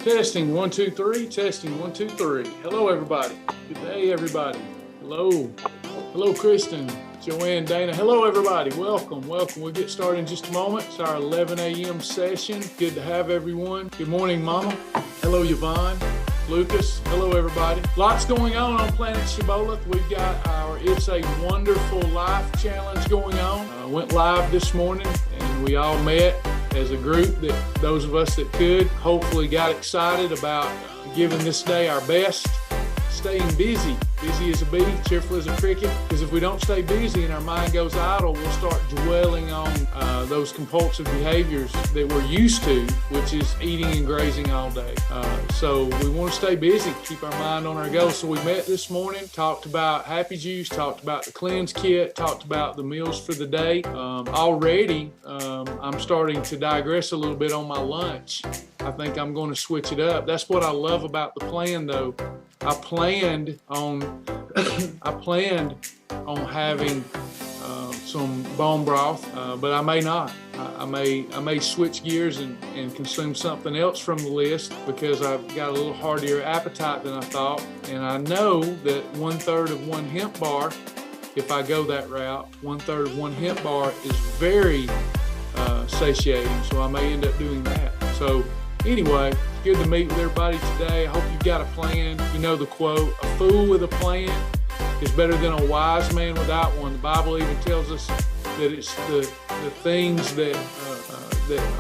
Testing 1 2 3. Testing 1 2 3. Hello, everybody. Good day, everybody. Hello. Hello, Kristen, Joanne, Dana. Hello, everybody. Welcome. We'll get started in just a moment. It's our 11 a.m. session. Good to have everyone. Good morning, Mama. Hello, Yvonne. Lucas. Hello, everybody. Lots going on Planet Shibboleth. We've got our It's a Wonderful Life challenge going on. Went live this morning, and we all met as a group, that those of us that could hopefully got excited about giving this day our best, staying busy as a bee, cheerful as a cricket, because if we don't stay busy and our mind goes idle, we'll start dwelling on those compulsive behaviors that we're used to, which is eating and grazing all day. So we want to stay busy, keep our mind on our goals. So we met this morning, talked about Happy Juice, talked about the cleanse kit, talked about the meals for the day. Already, I'm starting to digress a little bit on my lunch. I think I'm going to switch it up. That's what I love about the plan, though. I planned on having some bone broth, but I may not. I may switch gears and consume something else from the list because I've got a little heartier appetite than I thought. And I know that 1/3 of one hemp bar, if I go that route, 1/3 of one hemp bar is very satiating. So I may end up doing that. So anyway, good to meet with everybody today. I hope you've got a plan. You know the quote, a fool with a plan is better than a wise man without one. The Bible even tells us that it's the things that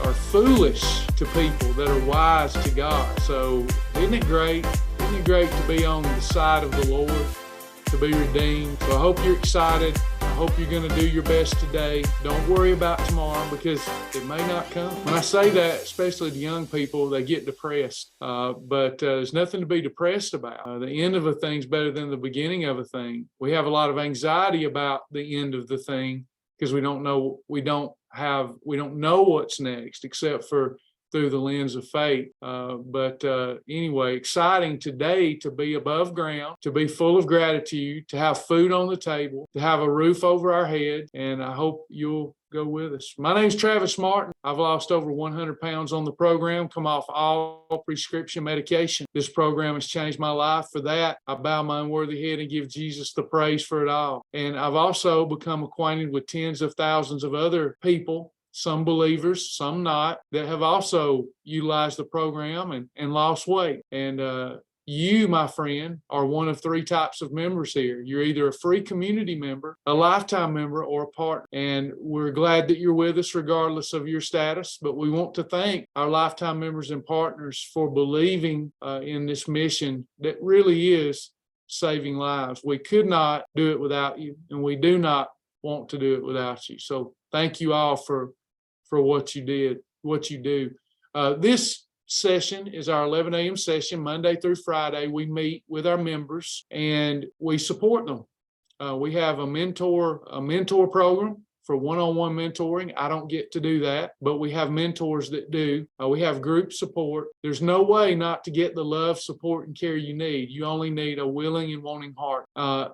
are foolish to people that are wise to God. So isn't it great? Isn't it great to be on the side of the Lord, to be redeemed? So I hope you're excited. I hope you're going to do your best today. Don't worry about tomorrow because it may not come. When I say that, especially to young people, they get depressed. But there's nothing to be depressed about. The end of a thing's better than the beginning of a thing. We have a lot of anxiety about the end of the thing because we don't know what's next except for through the lens of faith. But anyway, exciting today to be above ground, to be full of gratitude, to have food on the table, to have a roof over our head, and I hope you'll go with us. My name's Travis Martin. I've lost over 100 pounds on the program, come off all prescription medication. This program has changed my life. For that, I bow my unworthy head and give Jesus the praise for it all. And I've also become acquainted with tens of thousands of other people, some believers, some not, that have also utilized the program and lost weight. And you, my friend, are one of three types of members here. You're either a free community member, a lifetime member, or a partner. And we're glad that you're with us regardless of your status. But we want to thank our lifetime members and partners for believing in this mission that really is saving lives. We could not do it without you, and we do not want to do it without you. So thank you all for what you do. This session is our 11 a.m. session, Monday through Friday. We meet with our members and we support them. We have a mentor program for one-on-one mentoring. I don't get to do that, but we have mentors that do. We have group support. There's no way not to get the love, support, and care you need. You only need a willing and wanting heart.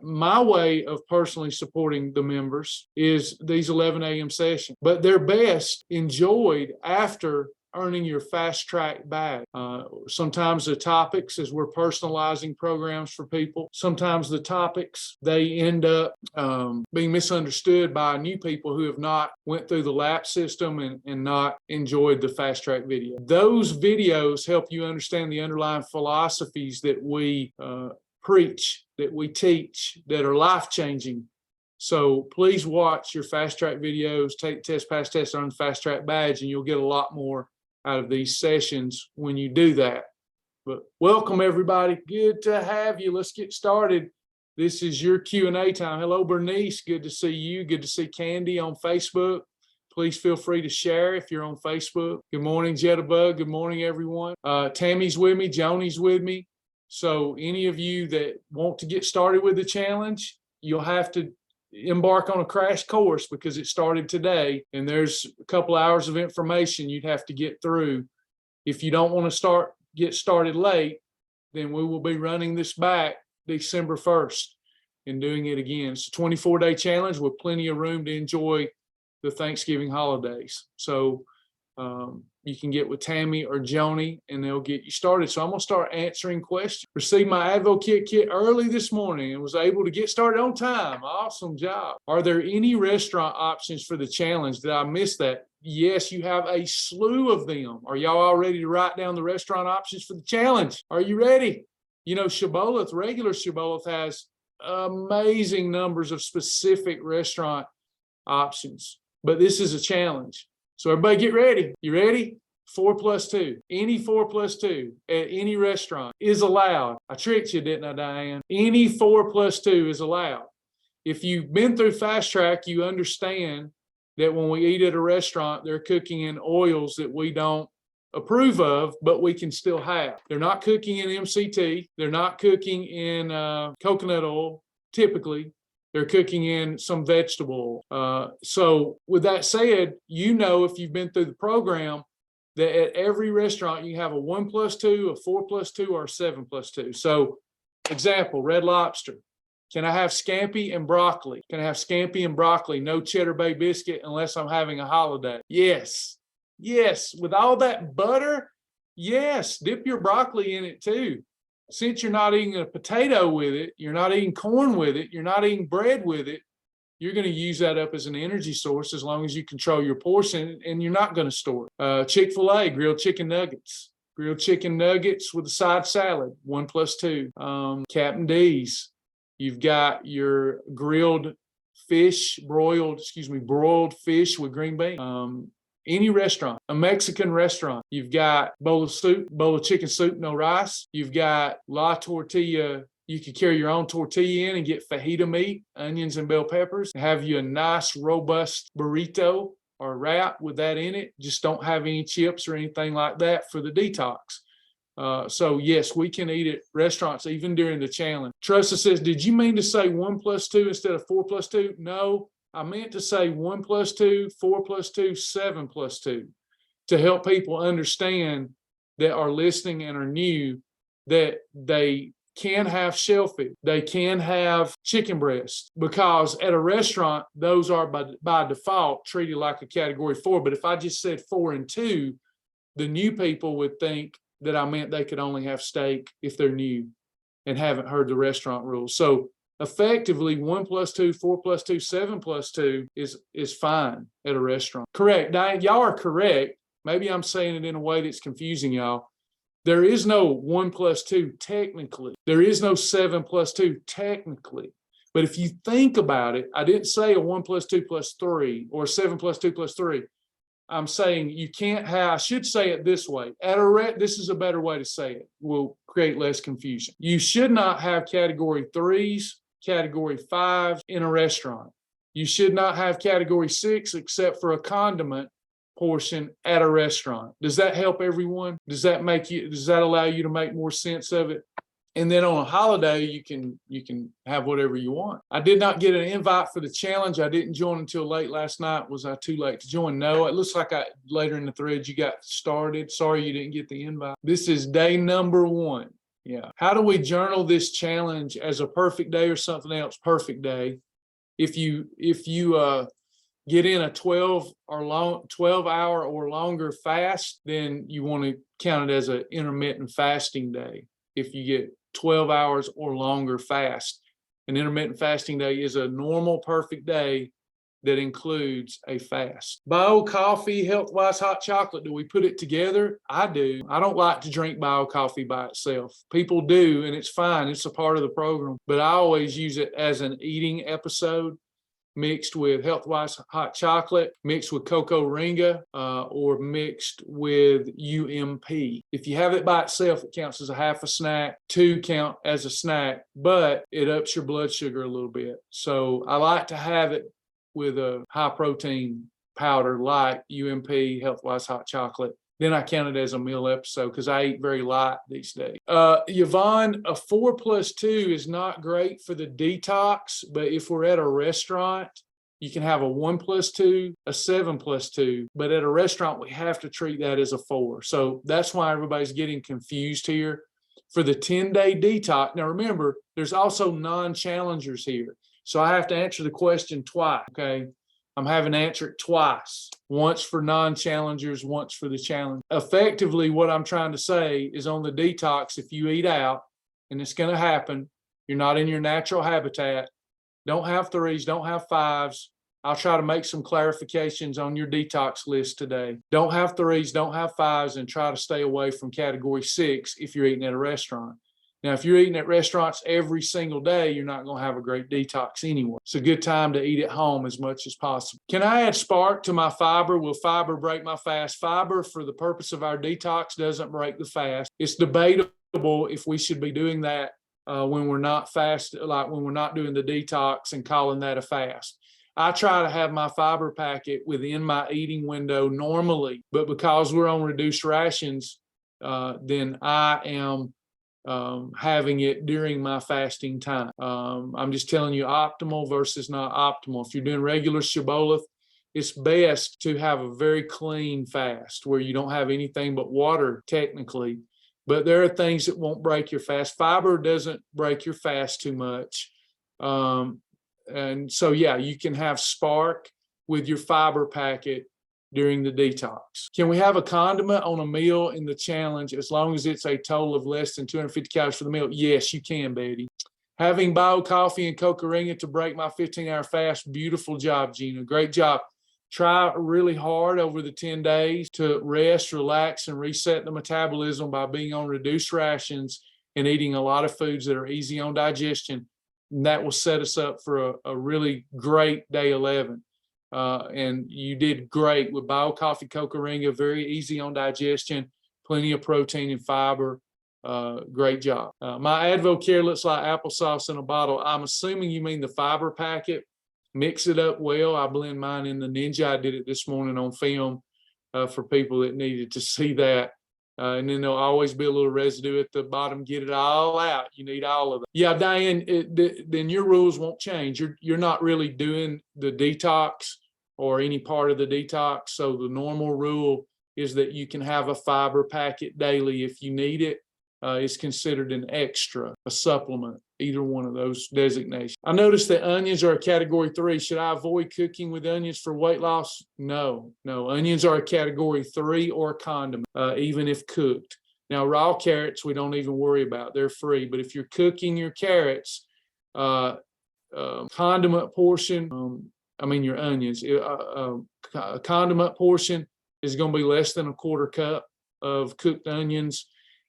My way of personally supporting the members is these 11 a.m. sessions, but they're best enjoyed after earning your fast track badge. Sometimes the topics, as we're personalizing programs for people, sometimes the topics, they end up being misunderstood by new people who have not went through the LAP system and not enjoyed the fast track video. Those videos help you understand the underlying philosophies that we preach, that we teach, that are life-changing. So please watch your fast track videos, take test, pass test, earn the fast track badge, and you'll get a lot more out of these sessions when you do that. But welcome, everybody. Good to have you. Let's get started. This is your Q&A time. Hello, Bernice. Good to see you. Good to see Candy on Facebook. Please feel free to share if you're on Facebook. Good morning, Jettabug. Good morning, everyone. Tammy's with me. Joni's with me. So any of you that want to get started with the challenge, you'll have to embark on a crash course because it started today, and there's a couple hours of information you'd have to get through. If you don't want to get started late, then we will be running this back December 1st and doing it again. It's a 24-day challenge with plenty of room to enjoy the Thanksgiving holidays. So You can get with Tammy or Joni, and they'll get you started. So I'm going to start answering questions. Received my Advocate kit early this morning and was able to get started on time. Awesome job. Are there any restaurant options for the challenge? Did I miss that? Yes, you have a slew of them. Are y'all all ready to write down the restaurant options for the challenge? Are you ready? You know, Shibboleth, regular Shibboleth has amazing numbers of specific restaurant options, but this is a challenge. So everybody get ready. You ready? 4+2. Any 4+2 at any restaurant is allowed. I tricked you, didn't I, Diane? Any 4+2 is allowed. If you've been through Fast Track, you understand that when we eat at a restaurant, they're cooking in oils that we don't approve of, but we can still have. They're not cooking in MCT. They're not cooking in coconut oil, typically. They're cooking in some vegetable oil. So with that said, you know, if you've been through the program, that at every restaurant, you have a 1+2, a 4+2, or a 7+2. So example, Red Lobster. Can I have scampi and broccoli? Can I have scampi and broccoli, no cheddar bay biscuit unless I'm having a holiday? Yes. Yes. With all that butter, yes. Dip your broccoli in it too. Since you're not eating a potato with it, you're not eating corn with it, you're not eating bread with it, you're going to use that up as an energy source as long as you control your portion, and you're not going to store it. Chick-fil-A, grilled chicken nuggets. Grilled chicken nuggets with a side salad, 1+2. Captain D's. You've got your broiled fish with green beans. Any restaurant, a Mexican restaurant, you've got bowl of chicken soup, no rice. You've got la tortilla. You can carry your own tortilla in and get fajita meat, onions and bell peppers. Have you a nice, robust burrito or wrap with that in it. Just don't have any chips or anything like that for the detox. So yes, we can eat at restaurants even during the challenge. Tressa says, did you mean to say 1+2 instead of 4+2? No, I meant to say 1+2, 4+2, 7+2 to help people understand that are listening and are new that they can have shellfish, they can have chicken breast, because at a restaurant, those are by default treated like a category 4. But if I just said 4 and 2, the new people would think that I meant they could only have steak if they're new and haven't heard the restaurant rules. So effectively 1+2, 4+2, 7+2 is fine at a restaurant. Correct, Diane, y'all are correct. Maybe I'm saying it in a way that's confusing y'all. There is no 1+2 technically. There is no 7+2 technically. But if you think about it, I didn't say a 1+2+3 or 7+2+3. I'm saying you can't have, I should say it this way. This is a better way to say it. Will create less confusion. You should not have category 3s, category 5s in a restaurant. You should not have category 6 except for a condiment portion at a restaurant. Does that help everyone? Does that allow you to make more sense of it? And then on a holiday, you can have whatever you want. I did not get an invite for the challenge. I didn't join until late last night. Was I too late to join? No, it looks like later in the thread you got started. Sorry you didn't get the invite. This is day number 1. Yeah. How do we journal this challenge as a perfect day or something else? Perfect day. If you get in a 12-hour or longer fast, then you want to count it as an intermittent fasting day. If you get 12 hours or longer fast, an intermittent fasting day is a normal perfect day that includes a fast. Bio coffee, health-wise hot chocolate, do we put it together? I do. I don't like to drink bio coffee by itself. People do, and it's fine. It's a part of the program. But I always use it as an eating episode, mixed with health-wise hot chocolate, mixed with cocoa ringa, or mixed with UMP. If you have it by itself, it counts as a half a snack. 2 count as a snack, but it ups your blood sugar a little bit. So I like to have it with a high-protein powder like UMP, health-wise hot chocolate. Then I count it as a meal episode because I eat very light these days. Yvonne, a 4+2 is not great for the detox, but if we're at a restaurant, you can have a 1+2, a 7+2, but at a restaurant, we have to treat that as a 4. So that's why everybody's getting confused here. For the 10-day detox, now remember, there's also non-challengers here. So I have to answer the question twice, okay? I'm having to answer it twice, once for non-challengers, once for the challenge. Effectively, what I'm trying to say is on the detox, if you eat out, and it's going to happen, you're not in your natural habitat, don't have 3s, don't have 5s. I'll try to make some clarifications on your detox list today. Don't have 3s, don't have 5s, and try to stay away from category 6 if you're eating at a restaurant. Now, if you're eating at restaurants every single day, you're not going to have a great detox anyway. It's a good time to eat at home as much as possible. Can I add spark to my fiber? Will fiber break my fast? Fiber, for the purpose of our detox, doesn't break the fast. It's debatable if we should be doing that when we're not fast, like when we're not doing the detox and calling that a fast. I try to have my fiber packet within my eating window normally, but because we're on reduced rations, then I am having it during my fasting time. I'm just telling you optimal versus not optimal. If you're doing regular Shibboleth, it's best to have a very clean fast where you don't have anything but water technically, but there are things that won't break your fast. Fiber doesn't break your fast too much. And so, yeah, you can have spark with your fiber packet during the detox. Can we have a condiment on a meal in the challenge as long as it's a total of less than 250 calories for the meal? Yes, you can, Betty. Having bio coffee and cocaringa to break my 15-hour fast. Beautiful job, Gina. Great job. Try really hard over the 10 days to rest, relax, and reset the metabolism by being on reduced rations and eating a lot of foods that are easy on digestion. And that will set us up for a really great day 11. And you did great with bio coffee, cocaringa, very easy on digestion, plenty of protein and fiber. Great job. My AdvoCare looks like applesauce in a bottle. I'm assuming you mean the fiber packet. Mix it up well. I blend mine in the Ninja. I did it this morning on film for people that needed to see that. And then there'll always be a little residue at the bottom. Get it all out. You need all of it. Yeah, Diane, then your rules won't change. You're not really doing the detox or any part of the detox. So the normal rule is that you can have a fiber packet daily if you need it. It's considered an extra, a supplement, either one of those designations. I noticed that onions are a category 3. Should I avoid cooking with onions for weight loss? No. Onions are a category 3 or a condiment, even if cooked. Now, raw carrots, we don't even worry about. They're free. But if you're cooking your carrots, condiment portion, your onions, a condiment portion is going to be less than a quarter cup of cooked onions.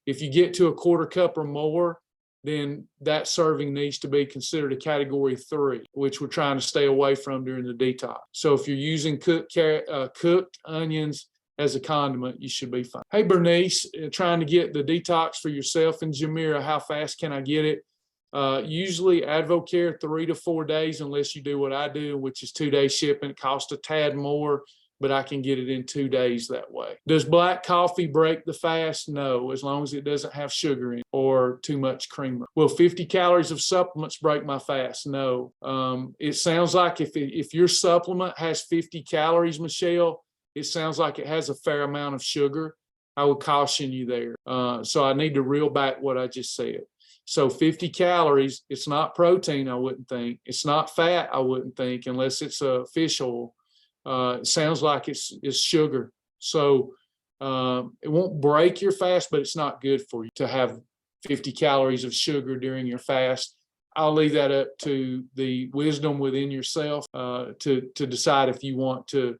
If you get to a quarter cup or more, then that serving needs to be considered a category 3, which we're trying to stay away from during the detox. So if you're using cooked onions as a condiment, you should be fine. Hey, Bernice, trying to get the detox for yourself and Jamira. How fast can I get it? Usually AdvoCare 3 to 4 days, unless you do what I do, which is 2-day shipping. It costs a tad more, but I can get it in 2 days that way. Does black coffee break the fast? No, as long as it doesn't have sugar in it or too much creamer. Will 50 calories of supplements break my fast? No. It sounds like if your supplement has 50 calories, Michelle, it sounds like it has a fair amount of sugar. I would caution you there. So I need to reel back what I just said. So 50 calories, it's not protein, I wouldn't think. It's not fat, I wouldn't think, unless it's a fish oil. It sounds like it's sugar. So it won't break your fast, but it's not good for you to have 50 calories of sugar during your fast. I'll leave that up to the wisdom within yourself to decide if you want to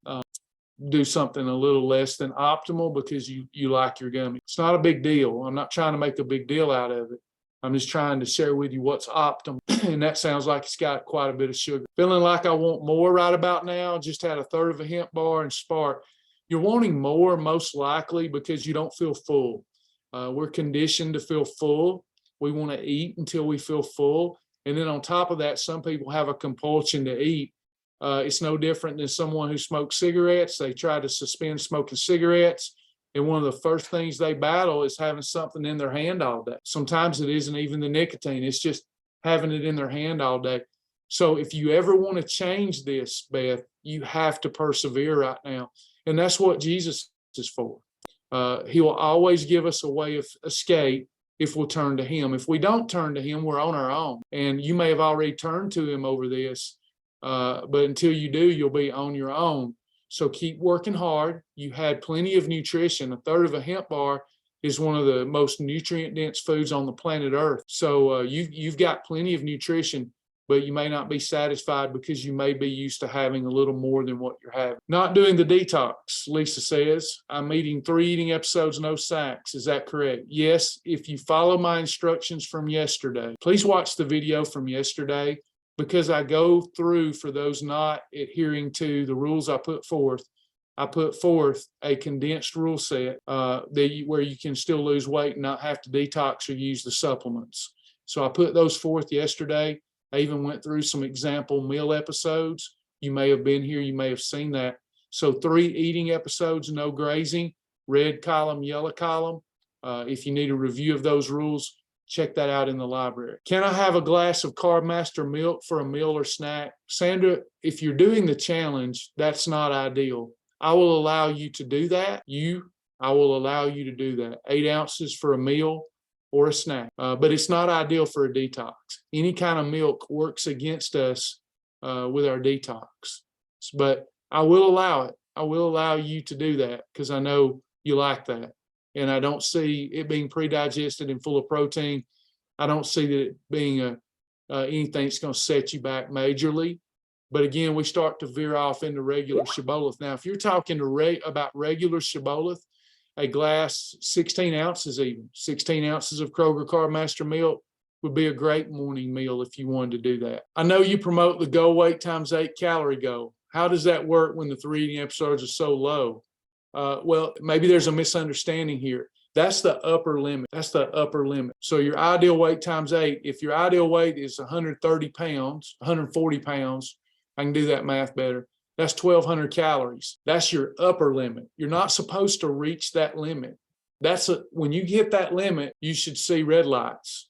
do something a little less than optimal because you like your gummy. It's not a big deal. I'm not trying to make a big deal out of it. I'm just trying to share with you what's optimal. And that sounds like it's got quite a bit of sugar. Feeling like I want more right about now. Just had a third of a hemp bar and spark. You're wanting more most likely because you don't feel full. We're conditioned to feel full. We want to eat until we feel full. And then on top of that, some people have a compulsion to eat. It's no different than someone who smokes cigarettes. They try to suspend smoking cigarettes. And one of the first things they battle is having something in their hand all day. Sometimes it isn't even the nicotine. It's just having it in their hand all day. So if you ever want to change this, Beth, you have to persevere right now. And that's what Jesus is for. He will always give us a way of escape if we'll turn to him. If we don't turn to him, we're on our own. And you may have already turned to him over this. But until you do, you'll be on your own. So keep working hard. You had plenty of nutrition. A third of a hemp bar is one of the most nutrient-dense foods on the planet Earth. So you've got plenty of nutrition, but you may not be satisfied because you may be used to having a little more than what you're having. Not doing the detox, Lisa says. I'm eating 3 eating episodes, no snacks. Is that correct? Yes, if you follow my instructions from yesterday. Please watch the video from yesterday, because I go through, for those not adhering to the rules I put forth a condensed rule set where you can still lose weight and not have to detox or use the supplements. So I put those forth yesterday. I even went through some example meal episodes. You may have been here, you may have seen that. So 3 eating episodes, no grazing, red column, yellow column. If you need a review of those rules, check that out in the library. Can I have a glass of Carb Master milk for a meal or snack? Sandra, if you're doing the challenge, that's not ideal. I will allow you to do that. I will allow you to do that. 8 ounces for a meal or a snack, but it's not ideal for a detox. Any kind of milk works against us with our detox, but I will allow it. I will allow you to do that because I know you like that. And I don't see it being pre-digested and full of protein. I don't see that it being anything that's going to set you back majorly. But again, we start to veer off into regular Shibboleth. Now, if you're talking about regular Shibboleth, a glass, 16 ounces even, 16 ounces of Kroger Carb Master milk would be a great morning meal if you wanted to do that. I know you promote the goal weight times 8 calorie goal. How does that work when the 3 eating episodes are so low? Well, maybe there's a misunderstanding here. That's the upper limit. That's the upper limit. So your ideal weight times 8, if your ideal weight is 130 pounds, 140 pounds, I can do that math better. That's 1,200 calories. That's your upper limit. You're not supposed to reach that limit. When you hit that limit, you should see red lights.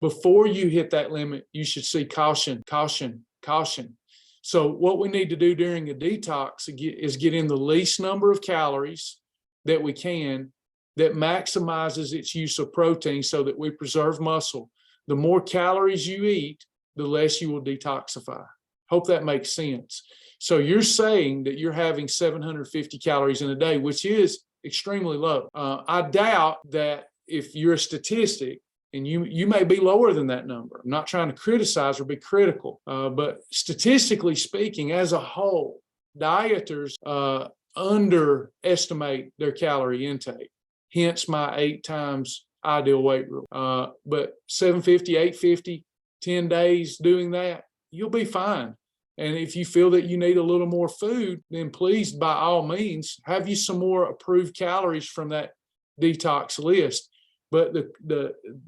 Before you hit that limit, you should see caution, caution, caution. So what we need to do during a detox is get in the least number of calories that we can that maximizes its use of protein so that we preserve muscle. The more calories you eat, the less you will detoxify. Hope that makes sense. So you're saying that you're having 750 calories in a day, which is extremely low. I doubt that if you're a statistic, and you may be lower than that number. I'm not trying to criticize or be critical, but statistically speaking, as a whole, dieters underestimate their calorie intake. Hence my 8 times ideal weight rule. But 750, 850, 10 days doing that, you'll be fine. And if you feel that you need a little more food, then please, by all means, have you some more approved calories from that detox list. But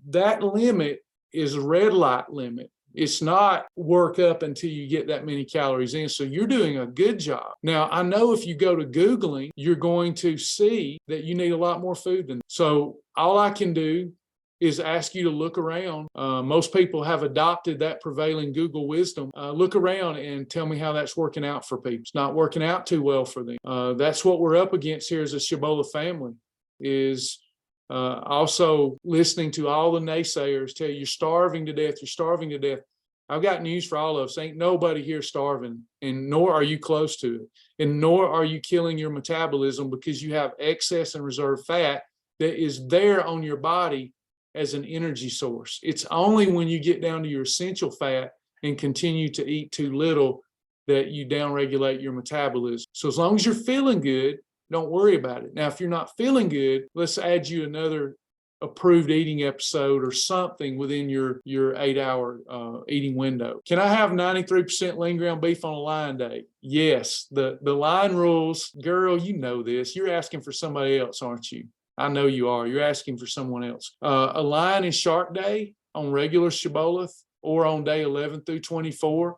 that limit is a red light limit. It's not work up until you get that many calories in. So you're doing a good job. Now, I know if you go to Googling, you're going to see that you need a lot more food than that. So all I can do is ask you to look around. Most people have adopted that prevailing Google wisdom. Look around and tell me how that's working out for people. It's not working out too well for them. That's what we're up against here as a Shibboleth family, is also listening to all the naysayers tell you you're starving to death, you're starving to death. I've got news for all of us. Ain't nobody here starving, and nor are you close to it, and nor are you killing your metabolism because you have excess and reserve fat that is there on your body as an energy source. It's only when you get down to your essential fat and continue to eat too little that you downregulate your metabolism. So as long as you're feeling good, don't worry about it. Now, if you're not feeling good, let's add you another approved eating episode or something within your 8-hour eating window. Can I have 93% lean ground beef on a line day? Yes. The line rules, girl, you know this. You're asking for somebody else, aren't you? I know you are. You're asking for someone else. A line and shark day on regular Shibboleth or on day 11 through 24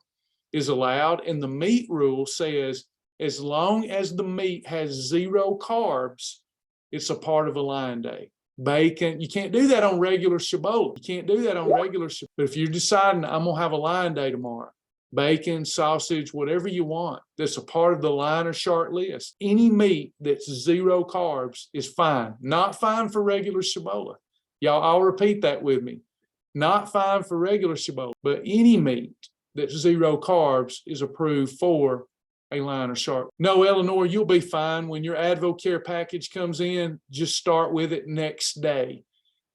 is allowed. And the meat rule says, as long as the meat has 0 carbs, it's a part of a line day. Bacon, you can't do that on regular Shibboleth. You can't do that on regular Shibboleth. But if you're deciding, I'm going to have a line day tomorrow, bacon, sausage, whatever you want, that's a part of the line or shark list. Any meat that's 0 carbs is fine. Not fine for regular Shibboleth. Y'all, I'll repeat that with me. Not fine for regular Shibboleth, but any meat that zero carbs is approved for a line or shark. No, Eleanor, you'll be fine. When your AdvoCare package comes in, just start with it next day.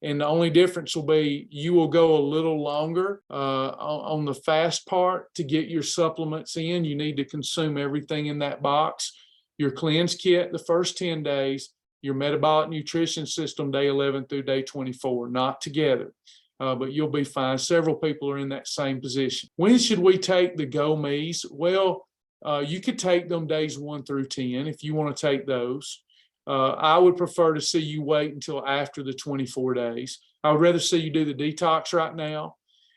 And the only difference will be you will go a little longer on the fast part to get your supplements in. You need to consume everything in that box. Your cleanse kit the first 10 days, your metabolic nutrition system day 11 through day 24, not together. But you'll be fine. Several people are in that same position. When should we take the Go Me's? Well, you could take them days 1 through 10 if you want to take those. I would prefer to see you wait until after the 24 days. I would rather see you do the detox right now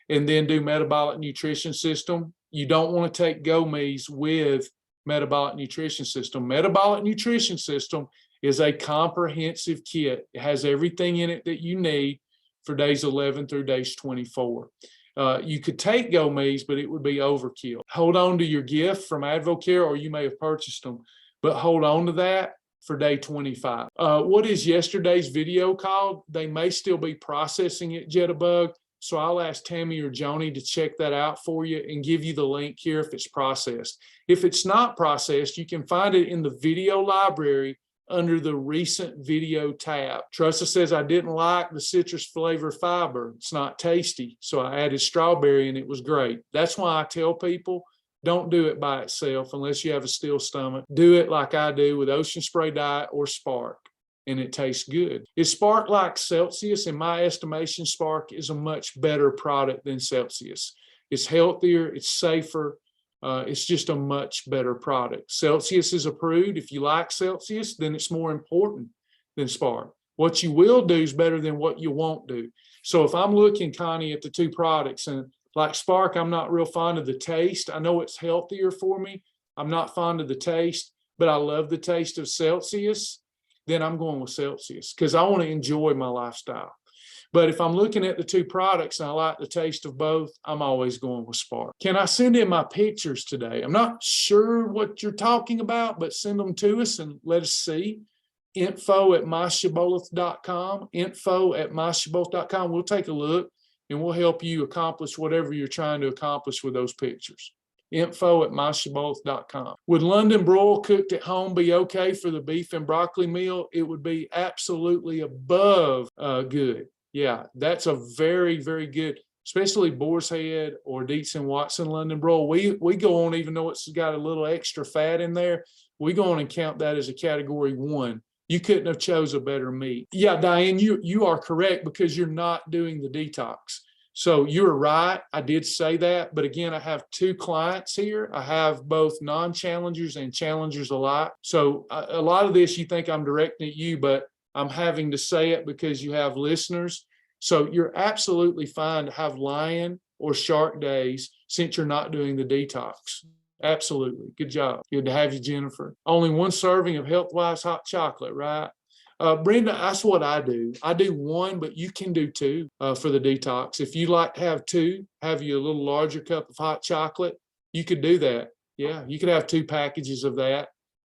and then do metabolic nutrition system. You don't want to take Go Me's with metabolic nutrition system. Metabolic nutrition system is a comprehensive kit. It has everything in it that you need for days 11 through days 24. You could take Go Me's, but it would be overkill. Hold on to your gift from AdvoCare, or you may have purchased them, but hold on to that for day 25. What is yesterday's video called? They may still be processing it, Jitterbug. So I'll ask Tammy or Joni to check that out for you and give you the link here if it's processed. If it's not processed, you can find it in the video library under the recent video tab. Tressa says, I didn't like the citrus flavor fiber. It's not tasty. So I added strawberry and it was great. That's why I tell people, don't do it by itself unless you have a steel stomach. Do it like I do with Ocean Spray Diet or Spark, and it tastes good. Is Spark like Celsius? In my estimation, Spark is a much better product than Celsius. It's healthier, it's safer, it's just a much better product. Celsius is approved. If you like Celsius, then it's more important than Spark. What you will do is better than what you won't do. So if I'm looking, Connie, at the two products, and like Spark, I'm not real fond of the taste. I know it's healthier for me. I'm not fond of the taste, but I love the taste of Celsius. Then I'm going with Celsius because I want to enjoy my lifestyle. But if I'm looking at the two products and I like the taste of both, I'm always going with Spark. Can I send in my pictures today? I'm not sure what you're talking about, but send them to us and let us see. info@myshibboleth.com, info@myshibboleth.com. We'll take a look and we'll help you accomplish whatever you're trying to accomplish with those pictures. info@myshibboleth.com. Would London broil cooked at home be okay for the beef and broccoli meal? It would be absolutely above good. Yeah, that's a very, very good, especially Boar's Head or Dietz and Watson London broil. We go on, even though it's got a little extra fat in there, we go on and count that as a category 1. You couldn't have chose a better meat. Yeah, Diane, you are correct because you're not doing the detox. So you're right. I did say that. But again, I have 2 clients here. I have both non-challengers and challengers alike. So a lot of this you think I'm directing at you, but I'm having to say it because you have listeners. So you're absolutely fine to have lion or shark days since you're not doing the detox. Absolutely. Good job. Good to have you, Jennifer. Only 1 serving of Healthwise hot chocolate, right? Brenda, that's what I do. I do 1, but you can do 2 for the detox. If you like to have 2, have you a little larger cup of hot chocolate, you could do that. Yeah, you could have 2 packages of that,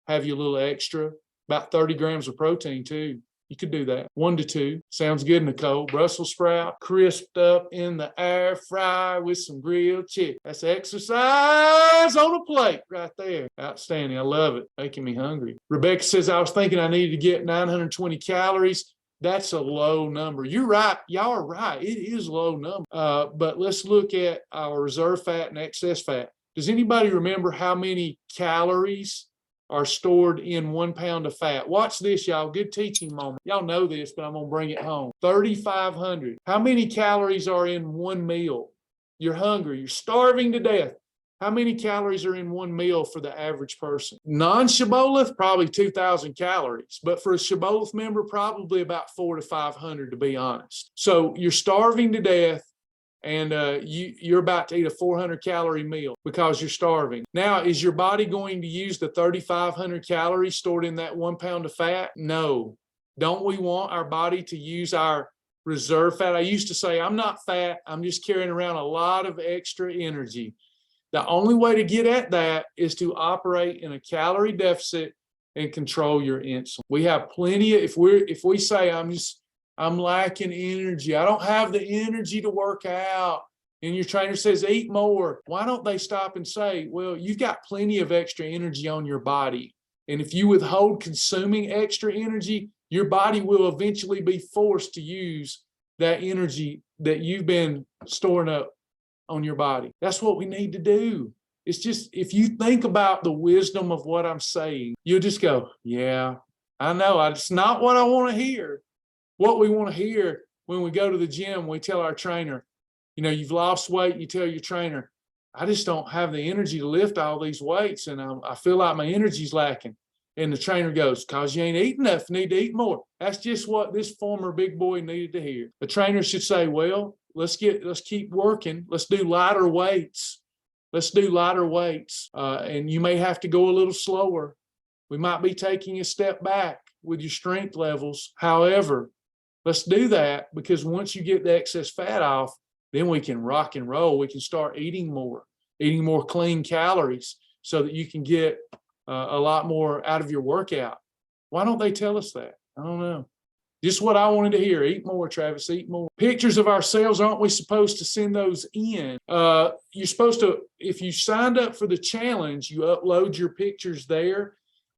have you a little extra, about 30 grams of protein too. You could do that. 1 to 2. Sounds good, Nicole. Brussels sprout, crisped up in the air fryer with some grilled chicken. That's exercise on a plate right there. Outstanding. I love it. Making me hungry. Rebecca says, I was thinking I needed to get 920 calories. That's a low number. You're right. Y'all are right. It is a low number. But let's look at our reserve fat and excess fat. Does anybody remember how many calories are stored in 1 pound of fat? Watch this, y'all. Good teaching moment. Y'all know this, but I'm going to bring it home. 3,500. How many calories are in 1 meal? You're hungry. You're starving to death. How many calories are in 1 meal for the average person? Non-Shibboleth, probably 2,000 calories. But for a Shibboleth member, probably about 400 to 500, to be honest. So you're starving to death. And you're about to eat a 400-calorie meal because you're starving. Now, is your body going to use the 3,500 calories stored in that 1 pound of fat? No. Don't we want our body to use our reserve fat? I used to say, I'm not fat. I'm just carrying around a lot of extra energy. The only way to get at that is to operate in a calorie deficit and control your insulin. We have plenty of, if we say I'm lacking energy, I don't have the energy to work out, and your trainer says, eat more, why don't they stop and say, well, you've got plenty of extra energy on your body. And if you withhold consuming extra energy, your body will eventually be forced to use that energy that you've been storing up on your body. That's what we need to do. It's just, if you think about the wisdom of what I'm saying, you'll just go, yeah, I know. It's not what I want to hear. What we want to hear when we go to the gym, we tell our trainer, you know, you've lost weight, you tell your trainer, I just don't have the energy to lift all these weights, and I feel like my energy's lacking. And the trainer goes, because you ain't eating enough, you need to eat more. That's just what this former big boy needed to hear. The trainer should say, well, let's keep working. Let's do lighter weights. Let's do lighter weights. And you may have to go a little slower. We might be taking a step back with your strength levels. However, let's do that, because once you get the excess fat off, then we can rock and roll. We can start eating more clean calories so that you can get a lot more out of your workout. Why don't they tell us that? I don't know. Just what I wanted to hear. Eat more, Travis, eat more. Pictures of ourselves, aren't we supposed to send those in? You're supposed to, if you signed up for the challenge, you upload your pictures there.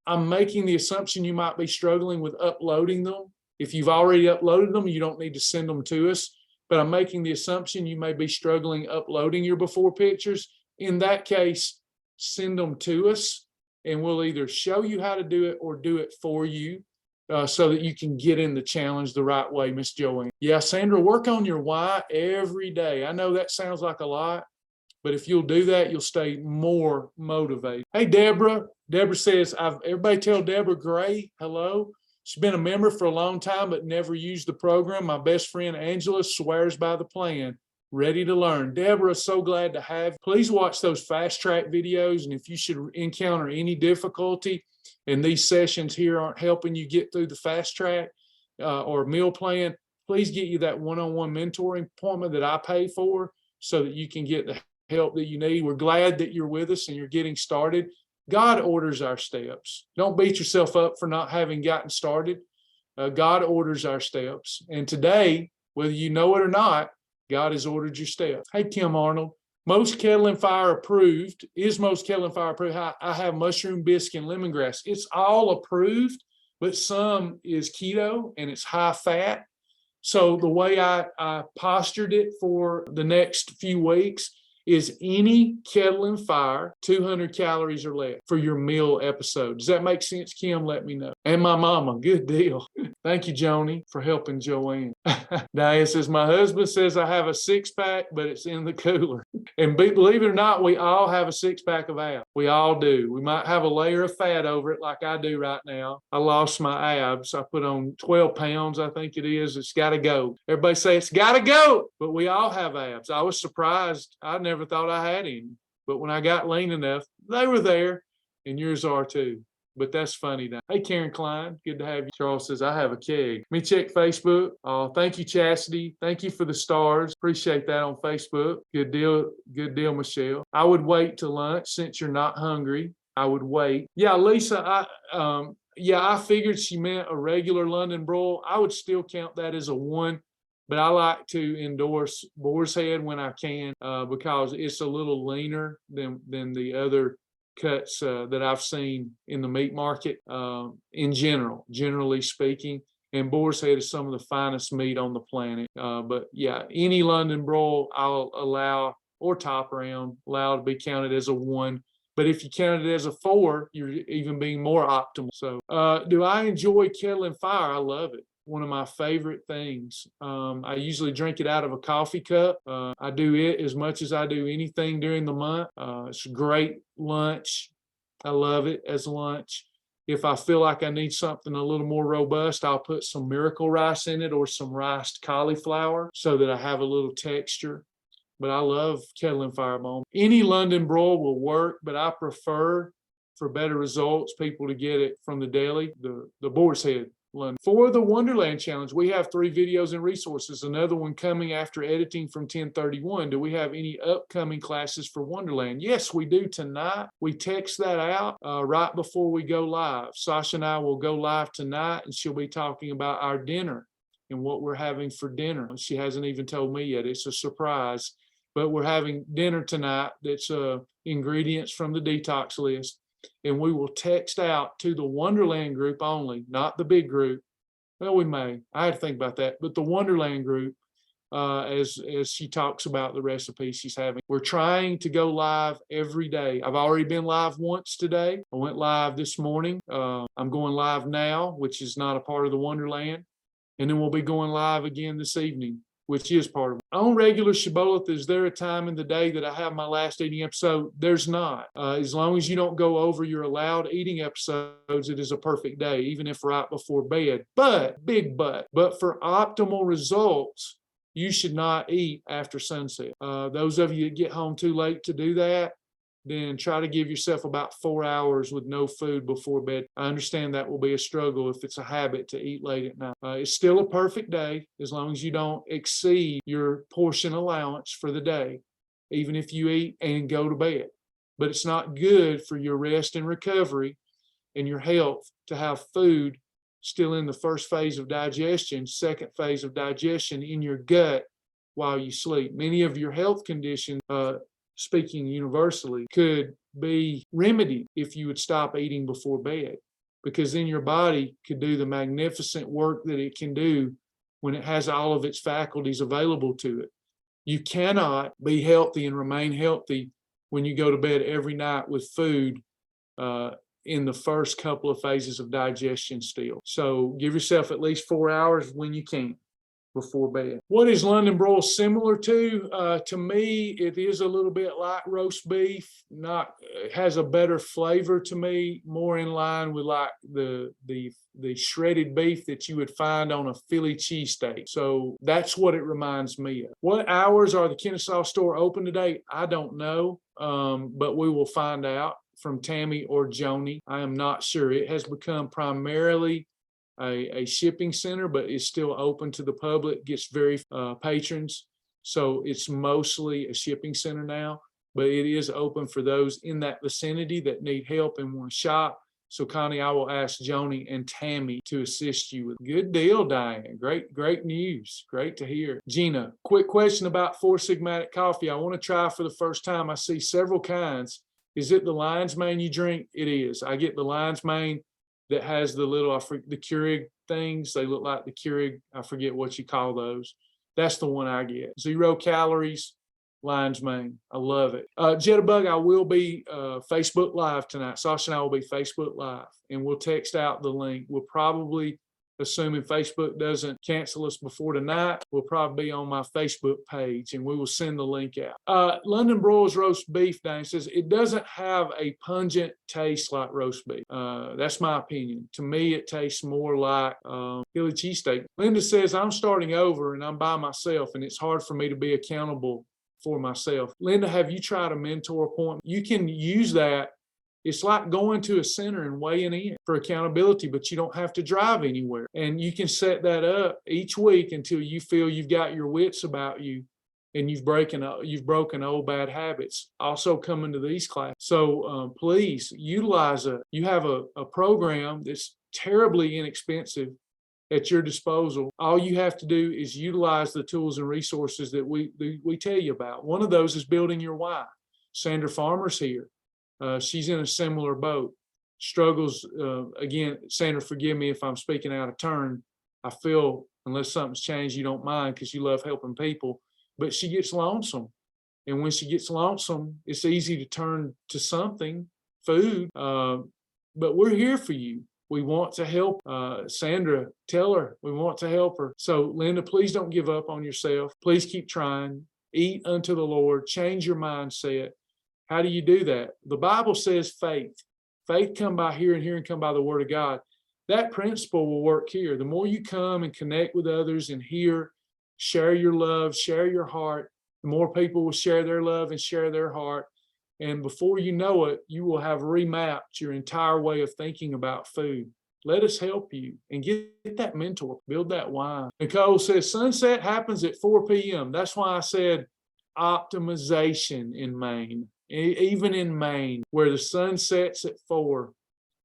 I'm making the assumption you might be struggling with uploading them. If you've already uploaded them, you don't need to send them to us. But I'm making the assumption you may be struggling uploading your before pictures. In that case, send them to us, and we'll either show you how to do it or do it for you so that you can get in the challenge the right way, Miss Joanne. Yeah, Sandra, work on your why every day. I know that sounds like a lot, but if you'll do that, you'll stay more motivated. Hey, Deborah. Deborah says, everybody tell Deborah Gray hello. She's been a member for a long time, but never used the program. My best friend, Angela, swears by the plan. Ready to learn. Deborah, so glad to have you. Please watch those fast track videos. And if you should encounter any difficulty and these sessions here aren't helping you get through the fast track or meal plan, please get you that one-on-one mentoring appointment that I pay for so that you can get the help that you need. We're glad that you're with us and you're getting started. God orders our steps. Don't beat yourself up for not having gotten started. God orders our steps. And today, whether you know it or not, God has ordered your steps. Hey, Kim Arnold, most Kettle and Fire approved. Is most Kettle and Fire approved? I have mushroom biscuit and lemongrass. It's all approved, but some is keto and it's high fat. So the way I postured it for the next few weeks is any Kettle and Fire, 200 calories or less for your meal episode. Does that make sense, Kim? Let me know. And my mama, good deal. Thank you, Joni, for helping Joanne. Diane says, my husband says I have a six-pack, but it's in the cooler. And believe it or not, we all have a six-pack of abs. We all do. We might have a layer of fat over it like I do right now. I lost my abs. I put on 12 pounds, I think it is. It's got to go. Everybody say it's got to go. But we all have abs. I was surprised. I never thought I had any. But when I got lean enough, they were there. And yours are too. But that's funny now. Hey, Karen Klein, good to have you. Charles says, I have a keg. Let me check Facebook. Thank you, Chastity. Thank you for the stars. Appreciate that on Facebook. Good deal, Michelle. I would wait till lunch since you're not hungry. I would wait. Yeah, Lisa, I figured she meant a regular London broil. I would still count that as a 1, but I like to endorse Boar's Head when I can because it's a little leaner than the other cuts that I've seen in the meat market generally speaking. And Boar's Head is some of the finest meat on the planet. But yeah, any London broil I'll allow, or top round, allow to be counted as a 1. But if you count it as a 4, you're even being more optimal. So do I enjoy Kettle and Fire? I love it. One of my favorite things. I usually drink it out of a coffee cup. I do it as much as I do anything during the month. It's a great lunch. I love it as lunch. If I feel like I need something a little more robust, I'll put some miracle rice in it or some riced cauliflower so that I have a little texture. But I love Kettle and Fire bone. Any London broil will work, but I prefer, for better results, people to get it from the deli, the Boar's Head London. For the Wonderland Challenge, we have 3 videos and resources. Another one coming after editing from 1031. Do we have any upcoming classes for Wonderland? Yes, we do tonight. We text that out right before we go live. Sasha and I will go live tonight, and she'll be talking about our dinner and what we're having for dinner. She hasn't even told me yet. It's a surprise. but we're having dinner tonight that's ingredients from the detox list. And we will text out to the Wonderland group only, not the big group. Well, we may. I had to think about that. But the Wonderland group, as she talks about the recipe she's having. We're trying to go live every day. I've already been live once today. I went live this morning. I'm going live now, which is not a part of the Wonderland. And then we'll be going live again this evening, which is part of it. On regular Shibboleth, is there a time in the day that I have my last eating episode? There's not. As long as you don't go over your allowed eating episodes, it is a perfect day, even if right before bed. But, big but for optimal results, you should not eat after sunset. Those of you that get home too late to do that, then try to give yourself about 4 hours with no food before bed. I understand that will be a struggle if it's a habit to eat late at night. It's still a perfect day as long as you don't exceed your portion allowance for the day, even if you eat and go to bed. But it's not good for your rest and recovery and your health to have food still in the first phase of digestion, second phase of digestion in your gut while you sleep. Many of your health conditions, speaking universally, could be remedied if you would stop eating before bed, because then your body could do the magnificent work that it can do when it has all of its faculties available to it. You cannot be healthy and remain healthy when you go to bed every night with food in the first couple of phases of digestion still. So give yourself at least 4 hours when you can before bed. What is London broil similar to? To me, it is a little bit like roast beef. It has a better flavor to me, more in line with like the shredded beef that you would find on a Philly cheesesteak. So that's what it reminds me of. What hours are the Kennesaw store open today? I don't know, but we will find out from Tammy or Joni. I am not sure. It has become primarily a shipping center, but it's still open to the public, gets very patrons. So it's mostly a shipping center now, but it is open for those in that vicinity that need help and want to shop. So Connie, I will ask Joni and Tammy to assist you with. Good deal, Diane. Great news. Great to hear. Gina, quick question about Four Sigmatic coffee. I want to try for the first time. I see several kinds. Is it the lion's mane you drink? It is. I get the lion's mane that has the little, the Keurig things. They look like the Keurig. I forget what you call those. That's the one I get. 0 calories, lion's mane. I love it. Jitterbug, I will be Facebook Live tonight. Sasha and I will be Facebook Live, and we'll text out the link. We'll probably, assuming Facebook doesn't cancel us before tonight, we'll probably be on my Facebook page, and we will send the link out. London broils roast beef, Dane says, it doesn't have a pungent taste like roast beef. That's my opinion. To me, it tastes more like Philly cheesesteak. Linda says, I'm starting over and I'm by myself, and it's hard for me to be accountable for myself. Linda, have you tried a mentor appointment? You can use that. It's like going to a center and weighing in for accountability, but you don't have to drive anywhere. And you can set that up each week until you feel you've got your wits about you and you've broken old bad habits. Also coming to these classes. So please utilize you have a program that's terribly inexpensive at your disposal. All you have to do is utilize the tools and resources that we tell you about. One of those is building your why. Sandra Farmer's here. She's in a similar boat. Struggles, again, Sandra, forgive me if I'm speaking out of turn. I feel, unless something's changed, you don't mind because you love helping people. But she gets lonesome. And when she gets lonesome, it's easy to turn to something, food. But we're here for you. We want to help. Sandra, tell her we want to help her. So, Linda, please don't give up on yourself. Please keep trying. Eat unto the Lord. Change your mindset. How do you do that? The Bible says faith. Faith come by hearing, hearing come by the word of God. That principle will work here. The more you come and connect with others and hear, share your love, share your heart, the more people will share their love and share their heart. And before you know it, you will have remapped your entire way of thinking about food. Let us help you and get that mentor, build that why. Nicole says sunset happens at 4 p.m. That's why I said optimization in Maine. Even in Maine, where the sun sets at 4,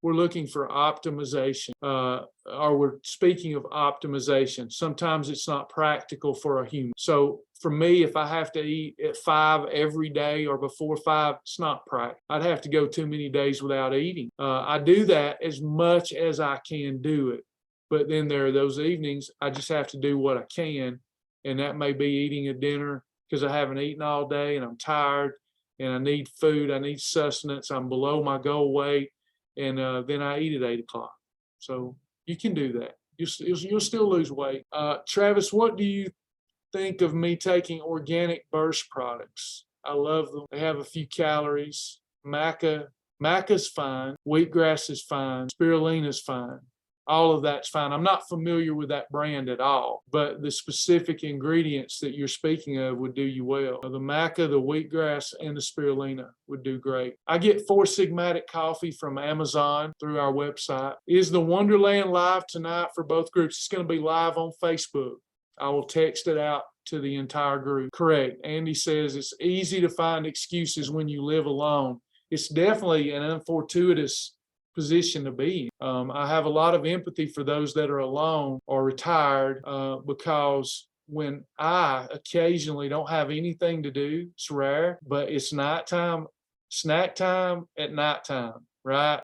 we're looking for optimization. Or we're speaking of optimization. Sometimes it's not practical for a human. So For me, if I have to eat at 5 every day or before 5, it's not practical. I'd have to go too many days without eating. I do that as much as I can do it. But then there are those evenings I just have to do what I can. And that may be eating a dinner because I haven't eaten all day and I'm tired and I need food. I need sustenance. I'm below my goal weight. And then I eat at 8 o'clock. So you can do that. You'll still lose weight. Travis, what do you think of me taking organic burst products? I love them. They have a few calories. Maca's fine. Wheatgrass is fine. Spirulina is fine. All of that's fine. I'm not familiar with that brand at all, but the specific ingredients that you're speaking of would do you well. The maca, the wheatgrass, and the spirulina would do great. I get Four Sigmatic coffee from Amazon through our website. Is the Wonderland live tonight for both groups? It's going to be live on Facebook. I will text it out to the entire group. Correct. Andy says it's easy to find excuses when you live alone. It's definitely an unfortuitous position to be in. I have a lot of empathy for those that are alone or retired because when I occasionally don't have anything to do, it's rare, but it's nighttime, snack time at nighttime, right?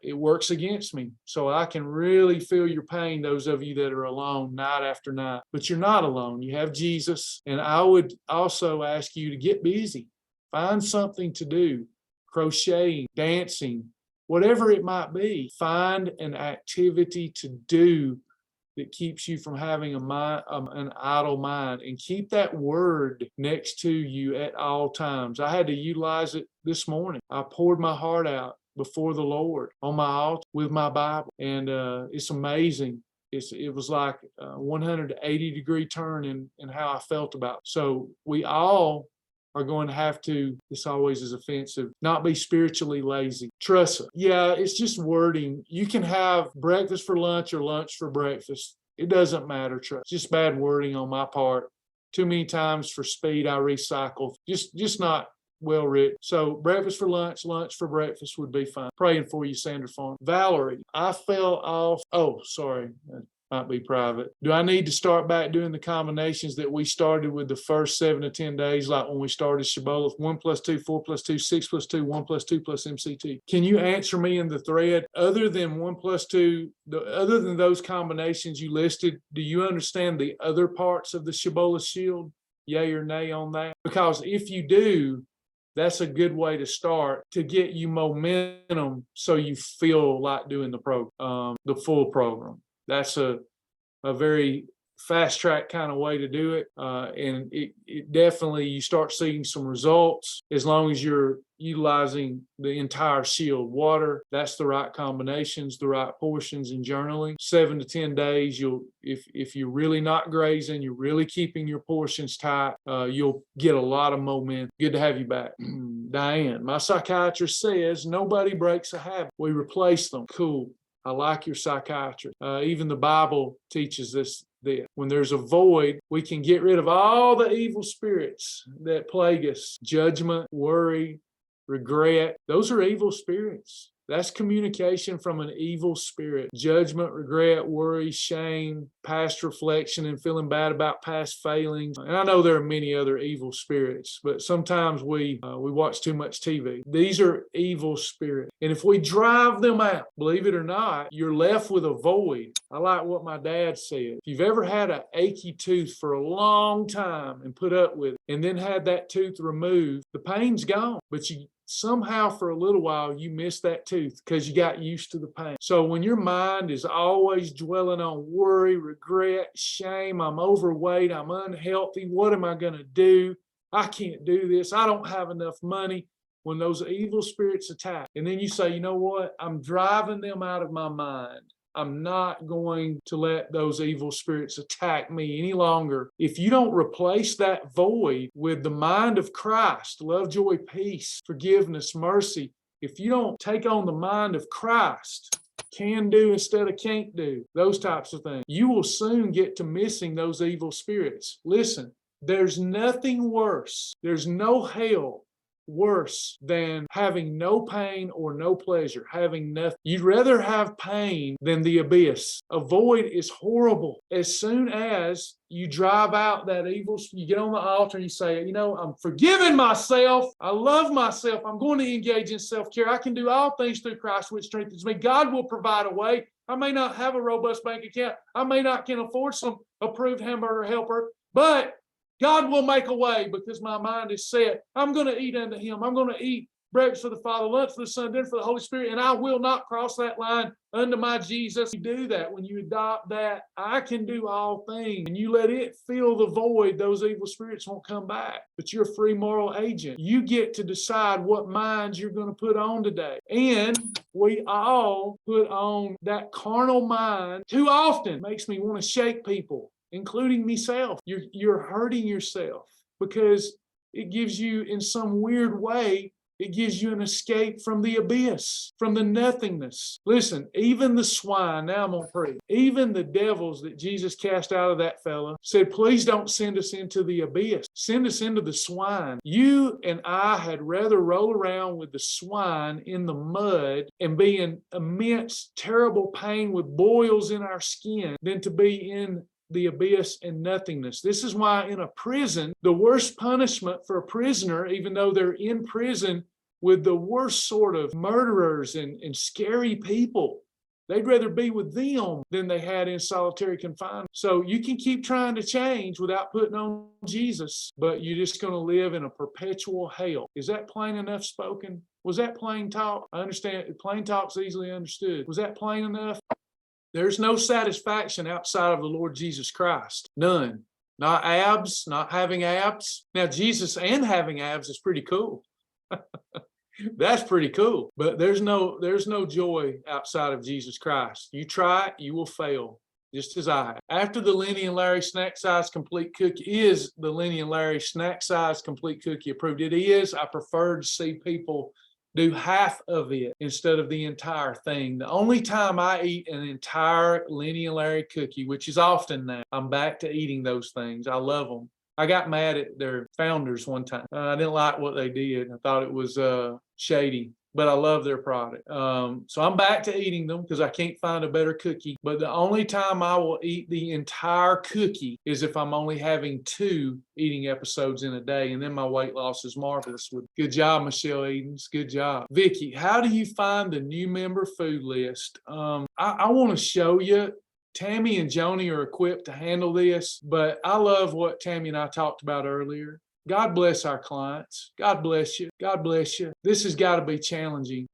It works against me. So I can really feel your pain, those of you that are alone night after night. But you're not alone. You have Jesus. And I would also ask you to get busy. Find something to do. Crocheting, dancing, whatever it might be. Find an activity to do that keeps you from having an idle mind, and keep that word next to you at all times. I had to utilize it this morning. I poured my heart out before the Lord on my altar with my Bible, and it's amazing. It was like a 180-degree turn in how I felt about it. So we all are going to have to, this always is offensive, not be spiritually lazy. Trust it. Yeah, it's just wording. You can have breakfast for lunch or lunch for breakfast. It doesn't matter, trust. Just bad wording on my part. Too many times for speed, I recycle. Just not well written. So breakfast for lunch, lunch for breakfast would be fine. Praying for you, Sandra Farm. Valerie, I fell off. Oh, sorry. Might be private. Do I need to start back doing the combinations that we started with the first 7 to 10 days, like when we started Shibboleth? 1 + 2, 4 + 2, 6 + 2, 1 + 2 + MCT. Can you answer me in the thread? Other than 1 + 2, other than those combinations you listed, do you understand the other parts of the Shibboleth Shield? Yay or nay on that? Because if you do, that's a good way to start to get you momentum so you feel like doing the program, the full program. That's a very fast track kind of way to do it. And it definitely, you start seeing some results as long as you're utilizing the entire shield. Water, that's the right combinations, the right portions, and journaling. 7 to 10 days, if you're really not grazing, you're really keeping your portions tight, you'll get a lot of momentum. Good to have you back. Diane, my psychiatrist says nobody breaks a habit. We replace them. Cool. I like your psychiatrist. Even the Bible teaches this. When there's a void, we can get rid of all the evil spirits that plague us. Judgment, worry, regret. Those are evil spirits. That's communication from an evil spirit. Judgment, regret, worry, shame, past reflection, and feeling bad about past failings. And I know there are many other evil spirits, but sometimes we watch too much TV. These are evil spirits. And if we drive them out, believe it or not, you're left with a void. I like what my dad said. If you've ever had an achy tooth for a long time and put up with it, and then had that tooth removed, the pain's gone, but you somehow for a little while you miss that tooth because you got used to the pain. So when your mind is always dwelling on worry, regret, shame, I'm overweight, I'm unhealthy, what am I going to do? I can't do this, I don't have enough money. When those evil spirits attack, and then you say, you know what, I'm driving them out of my mind. I'm not going to let those evil spirits attack me any longer. If you don't replace that void with the mind of Christ, love, joy, peace, forgiveness, mercy, if you don't take on the mind of Christ, can do instead of can't do, those types of things, you will soon get to missing those evil spirits. Listen, there's nothing worse. There's no hell worse than having no pain or no pleasure, having nothing. You'd rather have pain than the abyss. A void is horrible. As soon as you drive out that evil, you get on the altar and you say, I'm forgiving myself. I love myself. I'm going to engage in self-care. I can do all things through Christ, which strengthens me. God will provide a way. I may not have a robust bank account. I may not can afford some approved hamburger helper, but God will make a way because my mind is set. I'm going to eat unto him. I'm going to eat breakfast for the Father, lunch for the Son, dinner for the Holy Spirit, and I will not cross that line unto my Jesus. You do that. When you adopt that, I can do all things, and you let it fill the void, those evil spirits won't come back. But you're a free moral agent. You get to decide what minds you're going to put on today. And we all put on that carnal mind too often. It makes me want to shake people, including myself. You're hurting yourself because it gives you, in some weird way, it gives you an escape from the abyss, from the nothingness. Listen, even the swine, now I'm going to preach, even the devils that Jesus cast out of that fella said, please don't send us into the abyss. Send us into the swine. You and I had rather roll around with the swine in the mud and be in immense, terrible pain with boils in our skin than to be in the abyss and nothingness. This is why in a prison, the worst punishment for a prisoner, even though they're in prison with the worst sort of murderers and scary people, they'd rather be with them than they had in solitary confinement. So you can keep trying to change without putting on Jesus, but you're just going to live in a perpetual hell. Is that plain enough spoken? Was that plain talk? I understand plain talk's easily understood. Was that plain enough? There's no satisfaction outside of the Lord Jesus Christ. None. Not abs, not having abs. Now, Jesus and having abs is pretty cool. That's pretty cool. But there's no joy outside of Jesus Christ. You try it, you will fail, just as I have. After the Lenny and Larry snack size complete cookie, is the Lenny and Larry snack size complete cookie approved? It is. I prefer to see people do half of it instead of the entire thing. The only time I eat an entire Lenny and Larry cookie, which is often now, I'm back to eating those things. I love them. I got mad at their founders one time. I didn't like what they did. I thought it was shady, but I love their product. So I'm back to eating them because I can't find a better cookie. But the only time I will eat the entire cookie is if I'm only having 2 eating episodes in a day. And then my weight loss is marvelous. Good job, Michelle Edens. Good job. Vicky, how do you find the new member food list? I want to show you. Tammy and Joni are equipped to handle this, but I love what Tammy and I talked about earlier. God bless our clients. God bless you. God bless you. This has got to be challenging.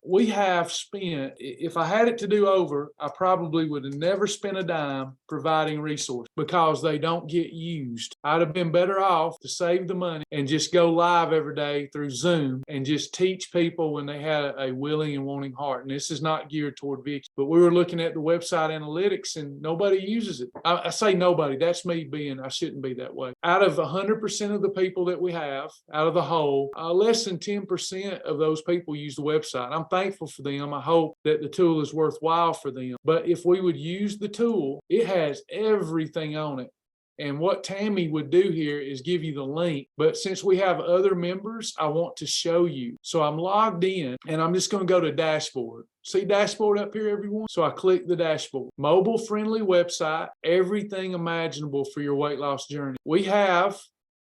We have spent, if I had it to do over, I probably would have never spent a dime providing resources because they don't get used. I'd have been better off to save the money and just go live every day through Zoom and just teach people when they had a willing and wanting heart. And this is not geared toward Vicky, but we were looking at the website analytics and nobody uses it. I say nobody. That's me I shouldn't be that way. Out of 100% of the people that we have, out of the whole, less than 10% of those people use the website. I'm thankful for them. I hope that the tool is worthwhile for them. But if we would use the tool, it has everything on it. And what Tammy would do here is give you the link. But since we have other members, I want to show you. So I'm logged in and I'm just going to go to dashboard. See dashboard up here, everyone? So I click the dashboard. Mobile friendly website, everything imaginable for your weight loss journey. We have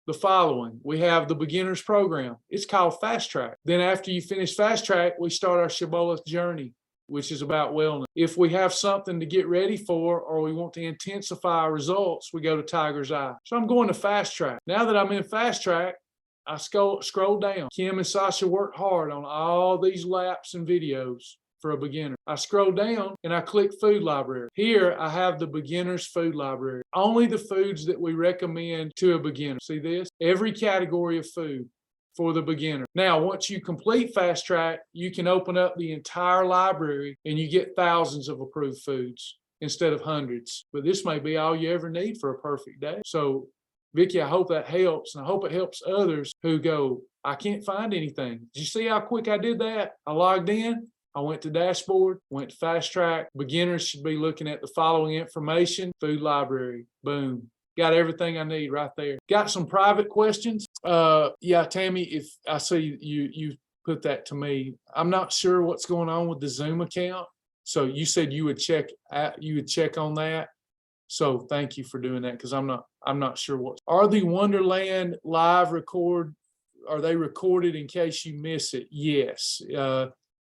the following. We have the beginner's program. It's called Fast Track. Then after you finish Fast Track, we start our Shibboleth journey, which is about wellness. If we have something to get ready for, or we want to intensify our results, we go to Tiger's Eye. So I'm going to Fast Track. Now that I'm in Fast Track, I scroll down. Kim and Sasha work hard on all these laps and videos for a beginner. I scroll down and I click food library. Here I have the beginner's food library. Only the foods that we recommend to a beginner. See this? Every category of food for the beginner. Now, once you complete Fast Track, you can open up the entire library and you get thousands of approved foods instead of hundreds. But this may be all you ever need for a perfect day. So, Vicky, I hope that helps. And I hope it helps others who go, I can't find anything. Did you see how quick I did that? I logged in. I went to dashboard, went to Fast Track. Beginners should be looking at the following information. Food library, boom. Got everything I need right there. Got some private questions. Yeah, Tammy, if I see you put that to me, I'm not sure what's going on with the Zoom account. So you said you would check on that. So thank you for doing that, because I'm not sure what. Are the Wonderland live are they recorded in case you miss it? Yes.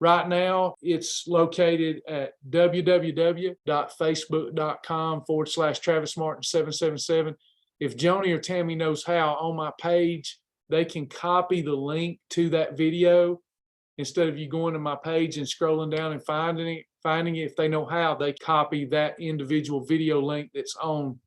Right now, it's located at www.facebook.com/Travis Martin 777. If Joni or Tammy knows how, on my page, they can copy the link to that video instead of you going to my page and scrolling down and finding it. If they know how, they copy that individual video link that's on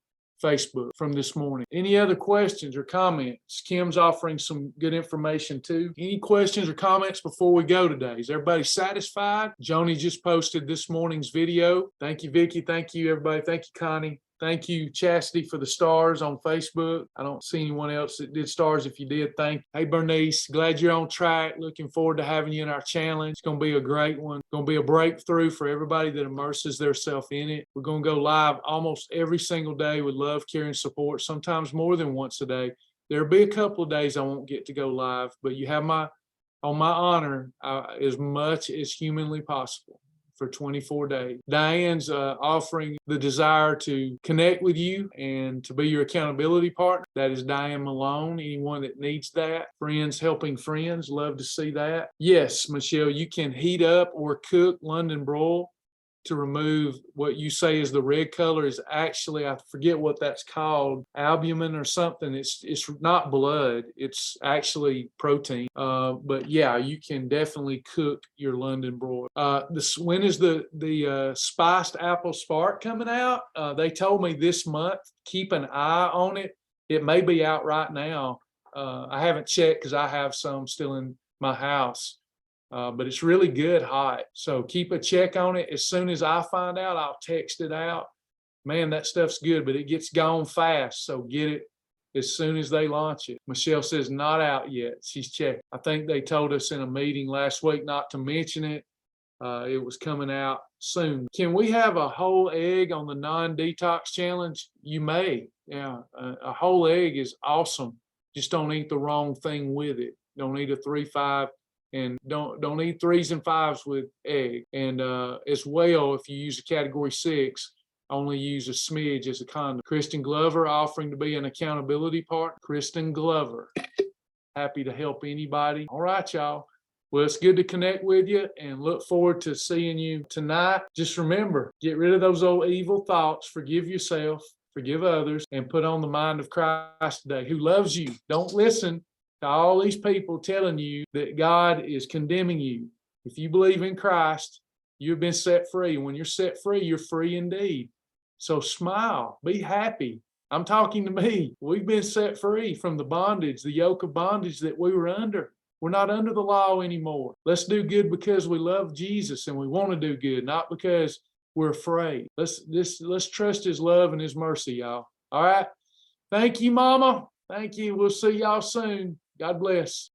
Facebook from this morning. Any other questions or comments? Kim's offering some good information too. Any questions or comments before we go today? Is everybody satisfied? Joni just posted this morning's video. Thank you, Vicki. Thank you, everybody. Thank you, Connie. Thank you, Chastity, for the stars on Facebook. I don't see anyone else that did stars. If you did, thank you. Hey, Bernice, glad you're on track. Looking forward to having you in our challenge. It's going to be a great one. It's going to be a breakthrough for everybody that immerses themselves in it. We're going to go live almost every single day with love, care, and support, sometimes more than once a day. There'll be a couple of days I won't get to go live, but you have on my honor as much as humanly possible for 24 days. Diane's offering the desire to connect with you and to be your accountability partner. That is Diane Malone. Anyone that needs that. Friends helping friends. Love to see that. Yes, Michelle, you can heat up or cook London broil to remove what you say is the red color. Is actually, I forget what that's called, albumin or something. It's not blood. It's actually protein. But yeah, you can definitely cook your London broil. When is the spiced apple spark coming out? They told me this month. Keep an eye on it. It may be out right now. I haven't checked because I have some still in my house. But it's really good hot. So keep a check on it. As soon as I find out, I'll text it out. Man, that stuff's good, but it gets gone fast. So get it as soon as they launch it. Michelle says not out yet. She's checking. I think they told us in a meeting last week not to mention it. It was coming out soon. Can we have a whole egg on the non-detox challenge? You may. Yeah, a whole egg is awesome. Just don't eat the wrong thing with it. Don't eat a 3-5. And don't eat 3s and 5s with egg. And as well, if you use a category 6, only use a smidge as a condom. Kristen Glover offering to be an accountability partner. Kristen Glover, happy to help anybody. All right, y'all. Well, it's good to connect with you and look forward to seeing you tonight. Just remember, get rid of those old evil thoughts. Forgive yourself, forgive others, and put on the mind of Christ today, who loves you. Don't listen to all these people telling you that God is condemning you. If you believe in Christ, you've been set free. When you're set free, you're free indeed. So smile, be happy. I'm talking to me. We've been set free from the bondage, the yoke of bondage that we were under. We're not under the law anymore. Let's do good because we love Jesus and we want to do good, not because we're afraid. Let's trust his love and his mercy, y'all. All right. Thank you, Mama. Thank you. We'll see y'all soon. God bless.